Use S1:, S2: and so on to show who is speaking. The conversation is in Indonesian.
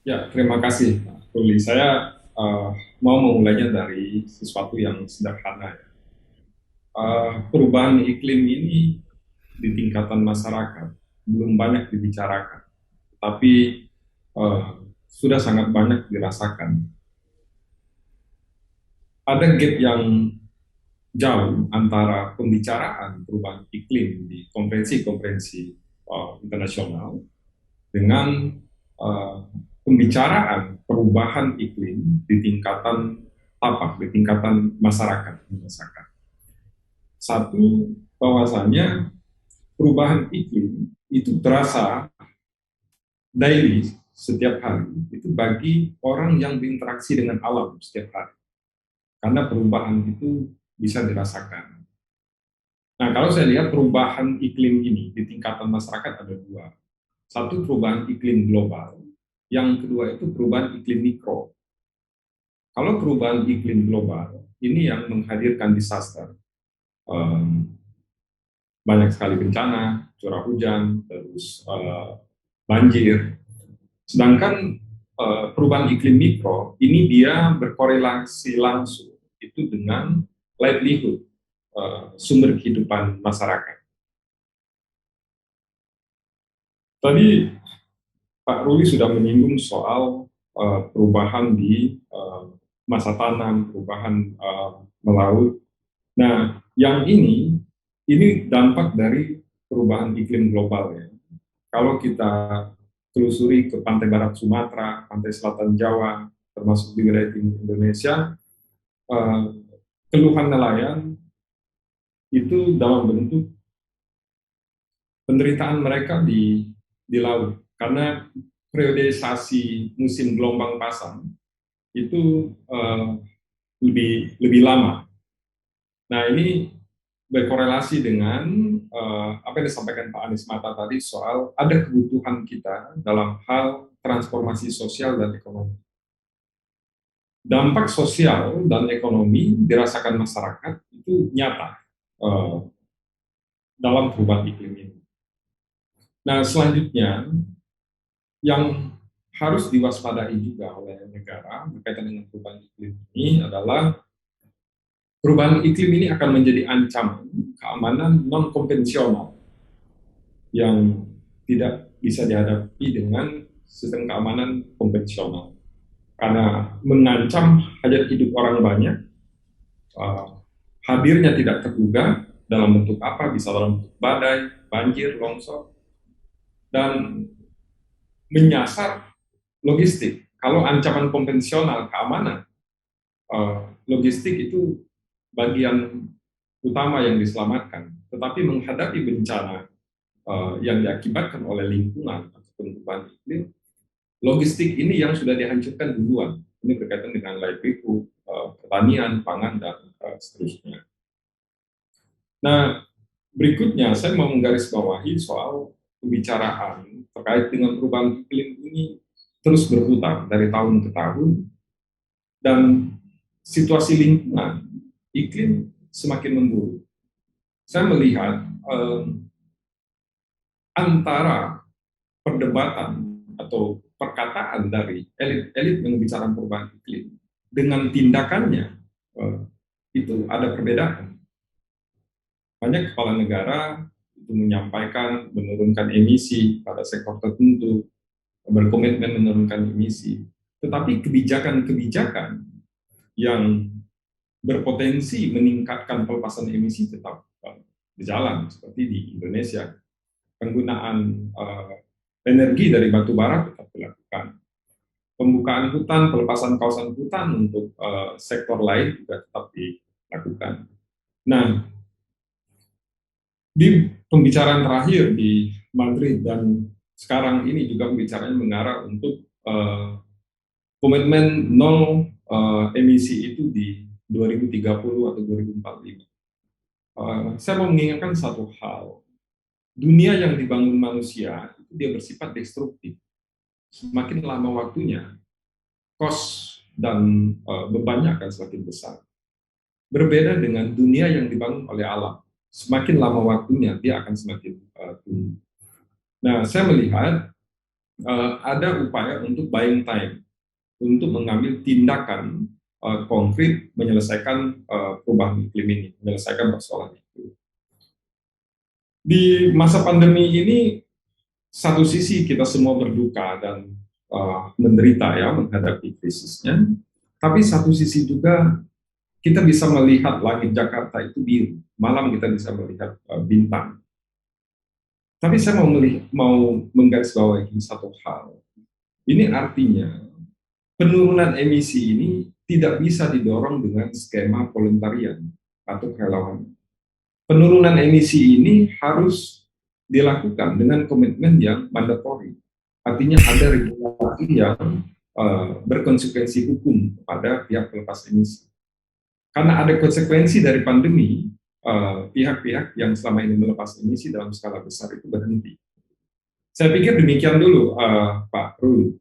S1: Ya, terima kasih, Pak Ruli. Saya mau memulainya dari sesuatu yang sederhana. Ya. Perubahan iklim ini di tingkatan masyarakat belum banyak dibicarakan, tapi sudah sangat banyak dirasakan. Ada gap yang jauh antara pembicaraan perubahan iklim di konferensi-konferensi internasional dengan uh, pembicaraan perubahan iklim di tingkatan tapak, di tingkatan masyarakat. Satu, bahwasanya perubahan iklim itu terasa daily setiap hari itu bagi orang yang berinteraksi dengan alam setiap hari, karena perubahan itu bisa dirasakan. Nah, kalau saya lihat perubahan iklim ini di tingkatan masyarakat ada dua. Satu, perubahan iklim global, yang kedua itu perubahan iklim mikro. Kalau perubahan iklim global, ini yang menghadirkan disaster. Um, Banyak sekali bencana, curah hujan, terus banjir. Sedangkan perubahan iklim mikro, ini dia berkorelasi langsung itu dengan livelihood, sumber kehidupan masyarakat. Tadi Pak Ruli sudah menyinggung soal perubahan di masa tanam, perubahan melaut. Nah, yang ini dampak dari perubahan iklim global ya. Kalau kita telusuri ke pantai barat Sumatera, pantai selatan Jawa, termasuk di wilayah timur Indonesia, eh, keluhan nelayan itu dalam bentuk penderitaan mereka di laut. Karena periodisasi musim gelombang pasang itu lebih lama. Nah, ini berkorelasi dengan apa yang disampaikan Pak Anies Mata tadi soal ada kebutuhan kita dalam hal transformasi sosial dan ekonomi. Dampak sosial dan ekonomi dirasakan masyarakat itu nyata uh, dalam perubahan iklim ini. Nah, selanjutnya yang harus diwaspadai juga oleh negara berkaitan dengan perubahan iklim ini adalah perubahan iklim ini akan menjadi ancaman keamanan non konvensional yang tidak bisa dihadapi dengan sistem keamanan konvensional, karena mengancam hajat hidup orang banyak, uh, hadirnya tidak terduga dalam bentuk apa, bisa dalam bentuk badai, banjir, longsor, dan menyasar logistik. Kalau ancaman konvensional keamanan, logistik itu bagian utama yang diselamatkan, tetapi menghadapi bencana yang diakibatkan oleh lingkungan atau perubahan iklim, logistik ini yang sudah dihancurkan duluan. Ini berkaitan dengan livelihood, pertanian, pangan, dan seterusnya. Nah, berikutnya saya mau menggarisbawahi soal pembicaraan terkait dengan perubahan iklim ini terus berputar dari tahun ke tahun, dan situasi lingkungan iklim semakin memburuk. Saya melihat antara perdebatan atau perkataan dari elit-elit yang membicarakan perubahan iklim dengan tindakannya, eh, itu ada perbedaan. Banyak kepala negara itu menyampaikan menurunkan emisi pada sektor tertentu, berkomitmen menurunkan emisi, tetapi kebijakan-kebijakan yang berpotensi meningkatkan pelepasan emisi tetap berjalan, seperti di Indonesia. Penggunaan energi dari batu bara tetap dilakukan. Pembukaan hutan, pelepasan kawasan hutan untuk sektor lain juga tetap dilakukan. Nah, di pembicaraan terakhir di Madrid dan sekarang ini juga pembicaranya mengarah untuk komitmen nol emisi itu di 2030 atau 2045. Saya mau mengingatkan satu hal, dunia yang dibangun manusia itu dia bersifat destruktif. Semakin lama waktunya, cost dan bebannya akan semakin besar. Berbeda dengan dunia yang dibangun oleh alam, semakin lama waktunya dia akan semakin tinggi. Nah, saya melihat ada upaya untuk buying time, untuk mengambil tindakan konkret menyelesaikan perubahan iklim ini, menyelesaikan persoalan itu. Di masa pandemi ini, satu sisi kita semua berduka dan menderita ya menghadapi krisisnya, tapi satu sisi juga kita bisa melihat langit Jakarta itu biru, malam kita bisa melihat bintang. Tapi saya mau menggarisbawahi satu hal. Ini artinya penurunan emisi ini tidak bisa didorong dengan skema volontarian atau kerelawanan. Penurunan emisi ini harus dilakukan dengan komitmen yang mandatori. Artinya ada regulasi yang berkonsekuensi hukum kepada pihak pelepas emisi. Karena ada konsekuensi dari pandemi, pihak-pihak yang selama ini melepas emisi dalam skala besar itu berhenti. Saya pikir demikian dulu, Pak Ruli.